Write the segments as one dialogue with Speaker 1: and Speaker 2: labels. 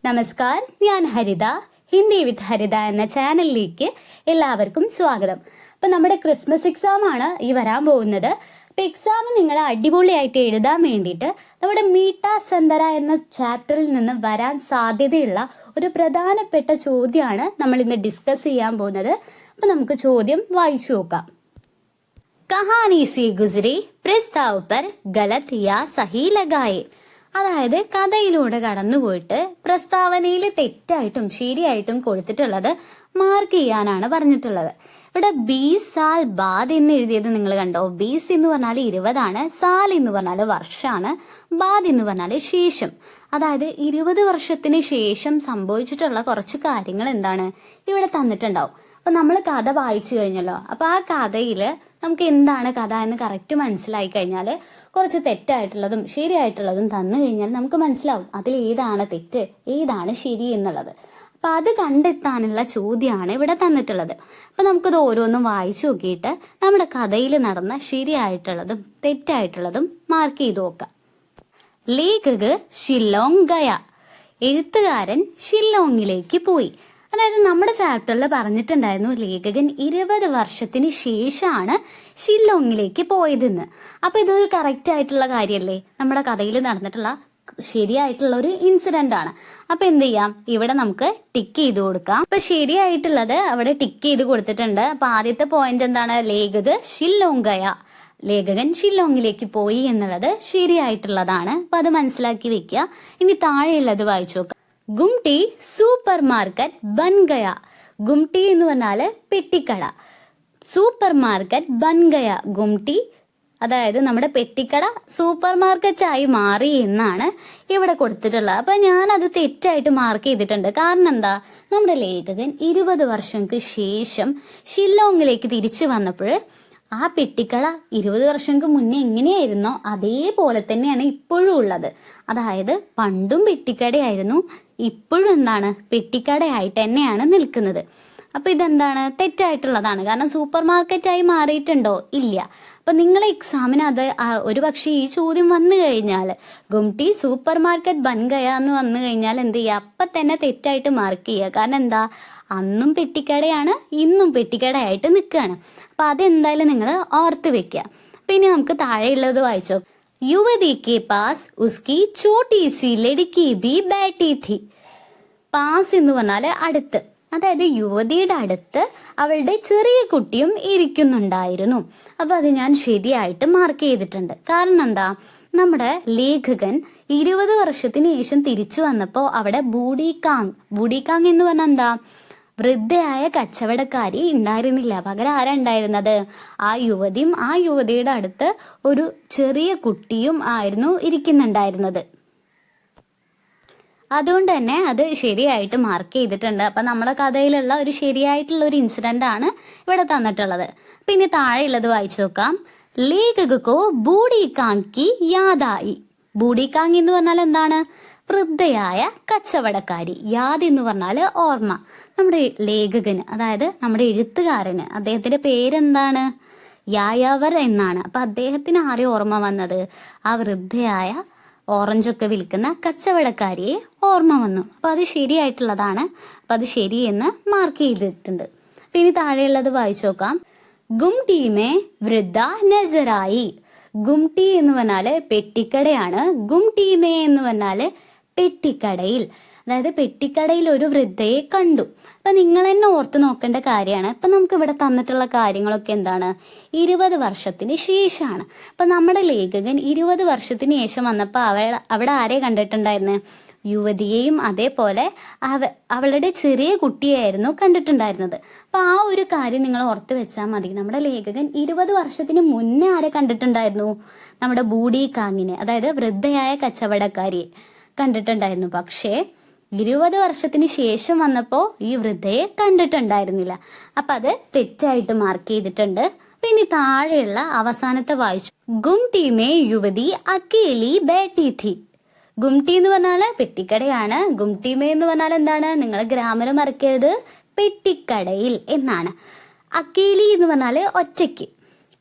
Speaker 1: നമസ്കാർ, ഞാൻ ഹരിത. ഹിന്ദി വിത്ത് ഹരിത എന്ന ചാനലിലേക്ക് എല്ലാവർക്കും സ്വാഗതം. അപ്പം നമ്മുടെ ക്രിസ്മസ് എക്സാം ആണ് ഈ വരാൻ പോകുന്നത്. അപ്പം എക്സാം നിങ്ങൾ അടിപൊളിയായിട്ട് എഴുതാൻ വേണ്ടിയിട്ട് നമ്മുടെ മീട്ട സന്തര എന്ന ചാപ്റ്ററിൽ നിന്ന് വരാൻ സാധ്യതയുള്ള ഒരു പ്രധാനപ്പെട്ട ചോദ്യമാണ് നമ്മൾ ഇന്ന് ഡിസ്കസ് ചെയ്യാൻ പോകുന്നത്. അപ്പം നമുക്ക് ചോദ്യം വായിച്ചു നോക്കാം. കഹാനി സി ഗുസ്രി പ്രസ്താവ് പർ ഗലത് യാ സഹി ലഗായേ. അതായത് കഥയിലൂടെ കടന്നുപോയിട്ട് പ്രസ്താവനയിൽ തെറ്റായിട്ടും ശരിയായിട്ടും കൊടുത്തിട്ടുള്ളത് മാർക്ക് ചെയ്യാനാണ് പറഞ്ഞിട്ടുള്ളത്. ഇവിടെ 20 സാൽ ബാദ് എന്ന് എഴുതിയത് നിങ്ങൾ കണ്ടോ? 20 എന്ന് പറഞ്ഞാൽ 20 സാൽ എന്ന് പറഞ്ഞാൽ വർഷമാണ്, ബാദ് എന്ന് പറഞ്ഞാൽ ശേഷം. അതായത് 20 വർഷത്തിന് ശേഷം സംഭവിച്ചിട്ടുള്ള കുറച്ച് കാര്യങ്ങൾ എന്താണ് ഇവിടെ തന്നിട്ടുണ്ടാവും. അപ്പൊ നമ്മൾ കഥ വായിച്ചു കഴിഞ്ഞല്ലോ. അപ്പൊ ആ കഥയില് നമുക്ക് എന്താണ് കഥ എന്ന് കറക്റ്റ് മനസ്സിലായി കഴിഞ്ഞാൽ കുറച്ച് തെറ്റായിട്ടുള്ളതും ശരിയായിട്ടുള്ളതും തന്നു കഴിഞ്ഞാൽ നമുക്ക് മനസ്സിലാവും അതിൽ ഏതാണ് തെറ്റ് ഏതാണ് ശരി എന്നുള്ളത്. അപ്പൊ അത് കണ്ടെത്താനുള്ള ചോദ്യമാണ് ഇവിടെ തന്നിട്ടുള്ളത്. അപ്പൊ നമുക്കത് ഓരോന്നും വായിച്ചു നോക്കിയിട്ട് നമ്മുടെ കഥയിൽ നടന്ന ശരിയായിട്ടുള്ളതും തെറ്റായിട്ടുള്ളതും മാർക്ക് ചെയ്ത് നോക്കാം. ലേഖക് ഷില്ലോങ് ഗയ. എഴുത്തുകാരൻ ഷില്ലോങ്ങിലേക്ക് പോയി. അതായത് നമ്മുടെ ചാപ്റ്ററിൽ പറഞ്ഞിട്ടുണ്ടായിരുന്നു ലേഖകൻ 20 വർഷത്തിന് ശേഷമാണ് ഷില്ലോങ്ങിലേക്ക് പോയതെന്ന്. അപ്പൊ ഇതൊരു കറക്റ്റ് ആയിട്ടുള്ള കാര്യമല്ലേ? നമ്മുടെ കഥയിൽ നടന്നിട്ടുള്ള ശരിയായിട്ടുള്ള ഒരു ഇൻസിഡന്റ് ആണ്. അപ്പൊ എന്ത് ചെയ്യാം, ഇവിടെ നമുക്ക് ടിക്ക് ചെയ്ത് കൊടുക്കാം. അപ്പൊ ശരിയായിട്ടുള്ളത് അവിടെ ടിക്ക് ചെയ്ത് കൊടുത്തിട്ടുണ്ട്. അപ്പൊ ആദ്യത്തെ പോയിന്റ് എന്താണ്? ലേഖക് ഷില്ലോങ് ഗയ. ലേഖകൻ ഷില്ലോങ്ങിലേക്ക് പോയി എന്നുള്ളത് ശരിയായിട്ടുള്ളതാണ്. അപ്പൊ അത് മനസ്സിലാക്കി വെക്കുക. ഇനി താഴെയുള്ളത് വായിച്ചു നോക്കാം. ഗുംടി സൂപ്പർ മാർക്കറ്റ് ബൻ ഗയ. ഗുംടി എന്ന് പറഞ്ഞാല് പെട്ടിക്കട. സൂപ്പർ മാർക്കറ്റ് ബൻ ഗയ. ഗുംടി അതായത് നമ്മുടെ പെട്ടിക്കട സൂപ്പർ മാർക്കറ്റ് ആയി മാറി എന്നാണ് ഇവിടെ കൊടുത്തിട്ടുള്ളത്. അപ്പൊ ഞാൻ അത് തെറ്റായിട്ട് മാർക്ക് ചെയ്തിട്ടുണ്ട്. കാരണം എന്താ, നമ്മുടെ ലേഖകൻ 20 വർഷങ്ങൾക്ക് ശേഷം ഷില്ലോങ്ങിലേക്ക് തിരിച്ചു വന്നപ്പോൾ ആ പെട്ടിക്കട 20 വർഷങ്ങൾക്ക് മുന്നേ എങ്ങനെയായിരുന്നോ അതേപോലെ തന്നെയാണ് ഇപ്പോഴും ഉള്ളത്. അതായത് പണ്ടും പെട്ടിക്കടയായിരുന്നു, ഇപ്പോഴും എന്താണ് പെട്ടിക്കടയായിട്ട് തന്നെയാണ് നിൽക്കുന്നത്. അപ്പൊ ഇതെന്താണ് തെറ്റായിട്ടുള്ളതാണ്. കാരണം സൂപ്പർ മാർക്കറ്റായി മാറിയിട്ടുണ്ടോ? ഇല്ല. അപ്പൊ നിങ്ങളെ എക്സാമിന് അത് ഒരു പക്ഷേ ഈ ചോദ്യം വന്നു കഴിഞ്ഞാൽ ഗുംടി സൂപ്പർ മാർക്കറ്റ് ബൻ ഗയ എന്ന് വന്നു കഴിഞ്ഞാൽ എന്ത് ചെയ്യുക, അപ്പൊ തന്നെ തെറ്റായിട്ട് മാർക്ക് ചെയ്യുക. കാരണം എന്താ, അന്നും പെട്ടിക്കടയാണ് ഇന്നും പെട്ടിക്കടയായിട്ട് നിൽക്കുകയാണ്. അപ്പൊ അതെന്തായാലും നിങ്ങൾ ഓർത്ത് വെക്കുക. പിന്നെ നമുക്ക് താഴെയുള്ളത് വായിച്ചോ. യുവതി കെ പാസ് ഉസ്കി ചോട്ടി സി ലടുക്കി ബി ബാറ്റി ഥി. പാസ് എന്ന് പറഞ്ഞാല് അടുത്ത്, അതായത് യുവതിയുടെ അടുത്ത് അവളുടെ ചെറിയ കുട്ടിയും ഇരിക്കുന്നുണ്ടായിരുന്നു. അപ്പൊ അത് ഞാൻ ശരിയായിട്ട് മാർക്ക് ചെയ്തിട്ടുണ്ട്. കാരണം എന്താ, നമ്മുടെ ലേഖകൻ 20 വർഷത്തിന് ശേഷം തിരിച്ചു വന്നപ്പോ അവിടെ ബൂഡിക്കാങ് എന്ന് പറഞ്ഞാൽ എന്താ, വൃദ്ധയായ കച്ചവടക്കാരി ഉണ്ടായിരുന്നില്ല. പകരം ആരാ ഉണ്ടായിരുന്നത്? ആ യുവതിയും ആ യുവതിയുടെ അടുത്ത് ഒരു ചെറിയ കുട്ടിയും ആയിരുന്നു ഇരിക്കുന്നുണ്ടായിരുന്നത്. അതുകൊണ്ട് തന്നെ അത് ശരിയായിട്ട് മാർക്ക് ചെയ്തിട്ടുണ്ട്. അപ്പൊ നമ്മുടെ കഥയിലുള്ള ഒരു ശരിയായിട്ടുള്ള ഒരു ഇൻസിഡന്റ് ആണ് ഇവിടെ തന്നിട്ടുള്ളത്. പിന്നെ താഴെയുള്ളത് വായിച്ചു നോക്കാം. ലേഖകോ ബൂഡിക്കാങ് കി യാദായി. ബൂഡിക്കാങ് എന്ന് പറഞ്ഞാൽ എന്താണ്? വൃദ്ധയായ കച്ചവടക്കാരി. യാദ് എന്ന് പറഞ്ഞാല് ഓർമ്മ. നമ്മുടെ ലേഖകന് അതായത് നമ്മുടെ എഴുത്തുകാരന് അദ്ദേഹത്തിന്റെ പേരെന്താണ്? യായാവർ എന്നാണ്. അപ്പൊ അദ്ദേഹത്തിന് ആരെ ഓർമ്മ വന്നത്? ആ വൃദ്ധയായ ഓറഞ്ചൊക്കെ വിൽക്കുന്ന കച്ചവടക്കാരിയെ ഓർമ്മ വന്നു. അപ്പൊ അത് ശരിയായിട്ടുള്ളതാണ്. അപ്പൊ അത് ശരിയെന്ന് മാർക്ക് ചെയ്തിട്ടുണ്ട്. പിന്നെ താഴെയുള്ളത് വായിച്ചു നോക്കാം. ഗുംടി മേ വൃദ്ധ നസറായി. ഗുംടി എന്ന് പറഞ്ഞാല് പെട്ടിക്കടയാണ്. ഗുംടി മേ എന്ന് പറഞ്ഞാല് പെട്ടിക്കടയിൽ, അതായത് പെട്ടിക്കടയിൽ ഒരു വൃദ്ധയെ കണ്ടു. അപ്പൊ നിങ്ങൾ തന്നെ ഓർത്ത് നോക്കേണ്ട കാര്യമാണ്. ഇപ്പൊ നമുക്ക് ഇവിടെ തന്നിട്ടുള്ള കാര്യങ്ങളൊക്കെ എന്താണ്? 20 വർഷത്തിന് ശേഷമാണ്. അപ്പൊ നമ്മുടെ ലേഖകൻ 20 വർഷത്തിന് ശേഷം വന്നപ്പോ അവിടെ ആരെ കണ്ടിട്ടുണ്ടായിരുന്നു? യുവതിയെയും അതേപോലെ അവളുടെ ചെറിയ കുട്ടിയായിരുന്നു കണ്ടിട്ടുണ്ടായിരുന്നത്. അപ്പൊ ആ ഒരു കാര്യം നിങ്ങൾ ഓർത്ത് വെച്ചാൽ മതി. നമ്മുടെ ലേഖകൻ 20 വർഷത്തിന് മുന്നേ ആരെ കണ്ടിട്ടുണ്ടായിരുന്നു? നമ്മുടെ ബൂഡിക്കാങ്ങിനെ, അതായത് വൃദ്ധയായ കച്ചവടക്കാരിയെ കണ്ടിട്ടുണ്ടായിരുന്നു. പക്ഷേ 20 വർഷത്തിന് ശേഷം വന്നപ്പോ ഈ വൃദ്ധയെ കണ്ടിട്ടുണ്ടായിരുന്നില്ല. അപ്പൊ അത് തെറ്റായിട്ട് മാർക്ക് ചെയ്തിട്ടുണ്ട്. പിന്നെ താഴെയുള്ള അവസാനത്തെ വായിച്ചു. ഗുംടി മേ യുവതി അക്കേലി ബാറ്റി ഥി. ഗുംടി എന്ന് പറഞ്ഞാല് പെട്ടിക്കടയാണ്. ഗുംടി മേ എന്ന് പറഞ്ഞാൽ എന്താണ്? നിങ്ങൾ ഗ്രാമർ മറക്കരുത്, പെട്ടിക്കടയിൽ എന്നാണ്. അക്കേലി എന്ന് പറഞ്ഞാല് ഒറ്റയ്ക്ക്.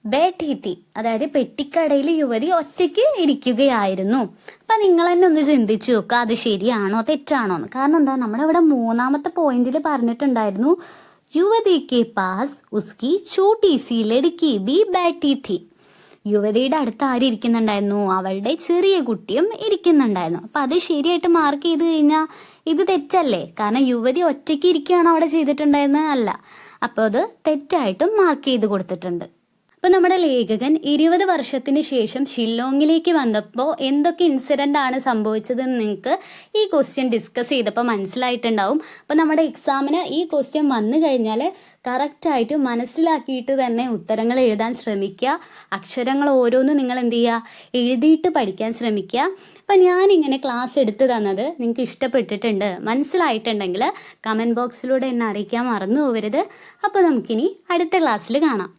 Speaker 1: बैठी थी, അതായത് പെട്ടിക്കടയിൽ യുവതി ഒറ്റയ്ക്ക് ഇരിക്കുകയായിരുന്നു. അപ്പൊ നിങ്ങൾ തന്നെ ഒന്ന് ചിന്തിച്ചു നോക്കുക, അത് ശരിയാണോ തെറ്റാണോ എന്ന്. കാരണം എന്താ, നമ്മുടെ ഇവിടെ മൂന്നാമത്തെ പോയിന്റിൽ പറഞ്ഞിട്ടുണ്ടായിരുന്നു യുവതി കെ പാസ് ഉസ്കി ചോട്ടി സി ലड़की भी बैठी थी. യുവതിയുടെ അടുത്ത് ആര് ഇരിക്കുന്നുണ്ടായിരുന്നു? അവളുടെ ചെറിയ കുട്ടിയും ഇരിക്കുന്നുണ്ടായിരുന്നു. അപ്പൊ അത് ശരിയായിട്ട് മാർക്ക് ചെയ്ത് കഴിഞ്ഞാൽ ഇത് തെറ്റല്ലേ? കാരണം യുവതി ഒറ്റയ്ക്ക് ഇരിക്കുകയാണോ അവിടെ ചെയ്തിട്ടുണ്ടായിരുന്നത്? അല്ല. അപ്പോൾ അത് തെറ്റായിട്ടും മാർക്ക് ചെയ്ത് കൊടുത്തിട്ടുണ്ട്. അപ്പൊ നമ്മുടെ ലേഖകൻ 20 വർഷത്തിന് ശേഷം ഷില്ലോങ്ങിലേക്ക് വന്നപ്പോൾ എന്തൊക്കെ ഇൻസിഡന്റ് ആണ് സംഭവിച്ചതെന്ന് നിങ്ങൾക്ക് ഈ ക്വസ്റ്റ്യൻ ഡിസ്കസ് ചെയ്തപ്പോൾ മനസ്സിലായിട്ടുണ്ടാവും. അപ്പൊ നമ്മുടെ എക്സാമിന് ഈ ക്വസ്റ്റ്യൻ വന്നു കഴിഞ്ഞാൽ കറക്റ്റായിട്ട് മനസ്സിലാക്കിയിട്ട് തന്നെ ഉത്തരങ്ങൾ എഴുതാൻ ശ്രമിക്കുക. അക്ഷരങ്ങൾ ഓരോന്നും നിങ്ങൾ എന്ത് ചെയ്യുക, എഴുതിയിട്ട് പഠിക്കാൻ ശ്രമിക്കുക. അപ്പം ഞാനിങ്ങനെ ക്ലാസ് എടുത്തു തന്നത് നിങ്ങൾക്ക് ഇഷ്ടപ്പെട്ടിട്ടുണ്ട്, മനസ്സിലായിട്ടുണ്ടെങ്കിൽ കമൻറ്റ് ബോക്സിലൂടെ എന്നെ അറിയിക്കാൻ മറന്നു പോകരുത്. അപ്പോൾ നമുക്കിനി അടുത്ത ക്ലാസ്സിൽ കാണാം.